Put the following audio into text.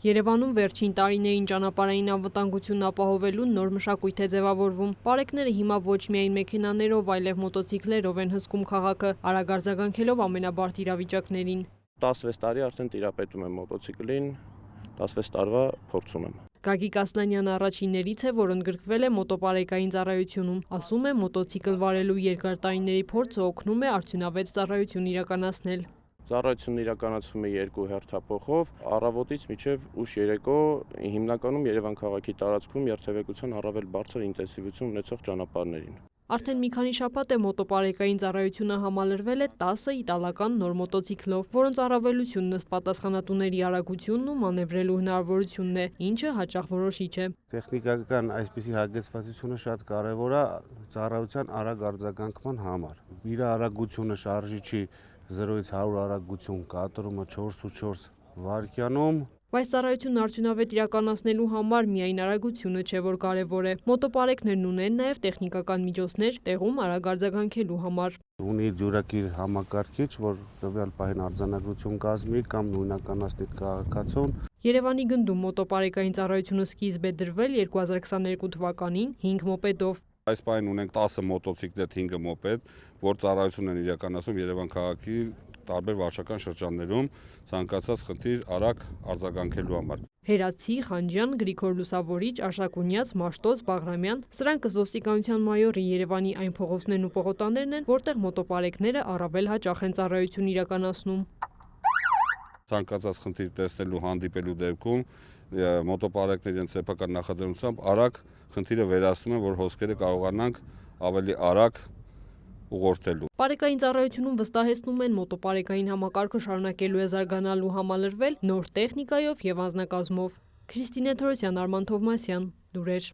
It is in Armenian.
Երևանում վերջին տարիներին ճանապարհային անվտանգությունն ապահովելու նոր մշակույթ է ձևավորվում։ Պարեկները հիմա ոչ միայն մեքենաներով, այլև մոտոցիկլերով են հսկում քաղաքը, արագ արձագանքելով ամենաբարդ իրավիճակներին։ 16 տարի արդեն տիրապետում եմ մոտոցիկլին, 16 տարվա փորձ ունեմ։ Գագիկ Ասլանյանը առաջիններից է, որ ընդգրկվել է մոտոպարեկային ծառայությունում։ Ասում է, մոտոցիկլ վարելու երկար տարիների փորձը օգնում է արդյունավետ ծառայություն իրականացնել։ Ծառայությունն իրականացվում է 2 հերթափոխով, առավոտից մինչև ուշ երեկո, հիմնականում Երևան քաղաքի տարածքում երթևեկության առավել բարձր ինտենսիվություն ունեցող ճանապարհներին։ Արդեն մի քանի շաբաթ է մոտոպարեկային ծառայությունը համալրվել է 10 իտալական նոր մոտոցիկլով, որոնց առավելությունն ըստ պատասխանատուների արագությունն ու մանևրելու հնարավորությունն է, ինչը հաճախ որոշիչ է։ Տեխնիկական այսպիսի հագեցվածությունը շատ կարևոր է ծառայության արագ արձագանքման համար։ Իր արագությունը շարժիչի 0-ից 100 արագություն կատարումը 4.4 վայրկյանում։ Բայց ծառայությունն արդյունավետ իրականացնելու համար միայն արագությունը չէ, որ կարևոր է։ Մոտոպարեկներն ունեն նաև տեխնիկական միջոցներ տեղում արագ արձագանքելու համար։ Ունի ջուրակիր համակարգիչ, որ տվյալ պահին արձանագրություն կազմի կամ նույնականացնի քաղաքացուն։ Երևանի գնդում մոտոպարեկային ծառայությունը սկիզբ է դրվել 2022 թվականին 5 մոպեդով։ Այս պահին ունենք 10 մոտոցիկլետ, 5 մոպեդ, որ ծառայություն են իրականացնում Երևան քաղաքի տարբեր վարչական շրջաններում ցանկացած խնդիր արագ արձագանքելու համար։ Հերացի, Խանջյան, Գրիգոր Լուսավորիչ, Աշակունյաց, Մաշտոց, Բաղրամյան, սրանք ոստիկանության մայորի Երևանի այն փողոցներն ու պողոտաներն են, որտեղ մոտոպարեկները առավել հաճախ են ծառայություն իրականացնում։ Ցանկացած խնդիր տեսնելու հանդիպելու դեպքում մոտոպարեկների են սեփական նախաձեռնությամբ արագ խնդիրը վերացնում են, որ հոսքերը կարողանանք ավելի արագ ուղղորդելու։ Պարեկային ծառայությունում վստահեցնում են մոտոպարեկային համակարգը շարունակելու է զարգանալ ու համալրվել նոր տեխնիկայով եւ անձնակազմով։ Քրիստինե Թորոսյան, Արման Թովմասյան, լուրեր։